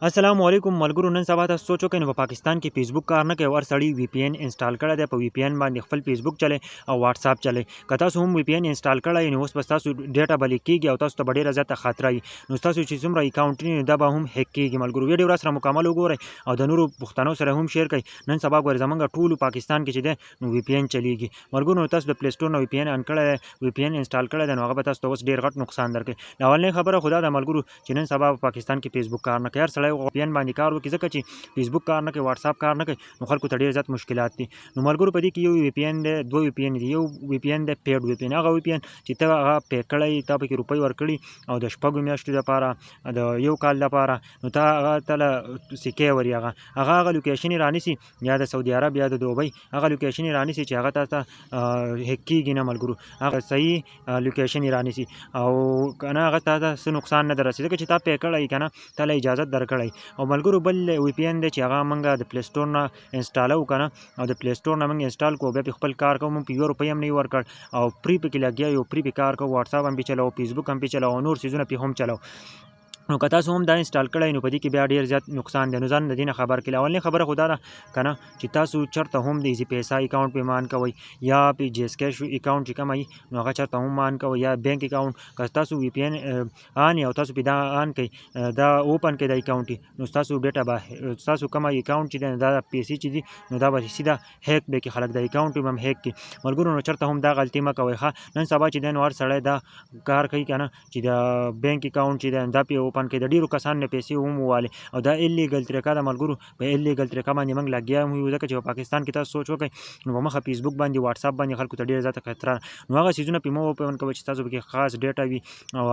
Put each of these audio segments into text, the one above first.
السلام علیکم ملګرو. نن سبا تاسو سوچ وکئ نو په پاکستان کې فیسبوک کار نه کوي او هر سړی وی پی ان انسټال کړی دی. په وی پی ان باندې خپل فیسبوک چلی او واتس اپ چلی. که تاسو هم وی پی ان انسټال کړی نو اوس به ستاسو ډیټا به لیک کېږي او تاسو ته به ډېره زیاته خطره وي. نو ستاسو چې څومره اکاونټ وي دا به هم هیک کېږي. ملګرو ویډیو راسره مکمل وګورئ او د نورو پښتنو سره هم شیر کړئ. نن سبا ګورئ زمونږ ټولو پاکستان کې چې دی نو وی پی ان چلیږي. ملګرو نو تاسو د پلی سټور نه وی پی ان ان کړی وی پی ان انسټال کړی دی نو هغه به تاسو ته اوس ډېر غټ نقصان درکړي. اولنۍ خبره خو دا ده ملګرو چې نن سبا په پاکستان کې فیسبوک کار نه کوي. هر سړی وی پی ان باندې کار وکړي ځکه چې فیسبوک کار نه کوي، واتس اپ کار نه کوي، نو خلکو ته ډېر زیات مشکلات دي. نو ملګرو په دې کې یو وی پی ان دی، دوه وی پی ان دي. یو وی پی ان دی پیډ وی پی ان. هغه وی پی ان چې ته هغه پې کړی، تا پکې روپۍ ورکړي او د شپږو میاشتو دپاره، د یو کال دپاره، نو تا هغه ته له سکې وري هغه لوکیشن یې رانیسي، یا د سعودي عرب یا د دوبۍ هغه لوکیشن یې رانیسي چې هغه تا ته هیک کېږي نه ملګرو. هغه صحیح لوکیشن یې رانیسي او که نه هغه تا ته څه نقصان نه در رسي ځکه چې تا پې کړی که نه، تا له اجازت درکړی. او ملګرو بل وی پی ان دی چې هغه موږ د پلی سټور نه انسټالوو که نه، او د پلی سټور نه موږ انسټال کړو، بیا پې خپل کار کوو، موږ پې یوه روپۍ هم نه وي ورکړ او فري پکې لګیا یو، فري پې کار کوو، واتس اپ هم پې چلوو، فیسبوک هم پې چلوو او نور څیزونه پې هم چلوو. نو که تاسو هم دا انسټال کړی نو په دې کې بیا ډېر زیات نقصان دی. نو ځان د دې نه خبر کړئ. اولنۍ خبره خو دا ده که نه چې تاسو چېرته هم د ایزي پیسه اکاونټ پې مان کوئ یا پې جی ایس کیش اکاونټ چې کوم وي نو هغه چېرته هم مان کوئ یا بینک اکاونټ. که تاسو وی پی ان آن او تاسو پې دا آن کوئ، دا اوپن کړئ دا اکاونټ، نو ستاسو ډیټا به، ستاسو کومه اکاونټ چې دی دا پیسې چې دي نو دا به سیده هیک به کړي خلک، د اکاونټ به هم هیک کړي. ملګرو نو چېرته هم دا غلطي مه کوئ ښه. نن سبا چې دی نو هر سړی دا کار کوي که نه چې د بینک اکاونټ چې دی دا پې اوپن کړي. د ډېرو کسانو نه پیسې هم ووالې او دا الیګل طریقه ده ملګرو. په الیګل طریقه باندې موږ لګیا هم یو ځکه چې په پاکستان کې تاسو سوچ وکئ نو په مخه فیسبوک باندې، واتس اپ باندې خلکو ته ډېره زیاته خطره ده. نو هغه څیزونه پې مه اوپن کوئ چې ستاسو پکې خاص ډیټا وي او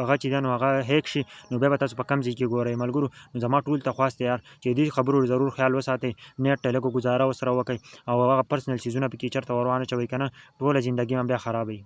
هغه چې دی نو هغه هیک شي، نو بیا به تاسو په کم ځای کې ګورئ. ملګرو نو زما ټول ته خواست یار چې دې خبرو ضرور خیال وساتئ، نیټ ته لږ ګزاره ورسره وکئ او هغه پرسنل څیزونه پکې چېرته ور وانه اچوئ که نه، ټوله زندګي هم بیا خرابوي.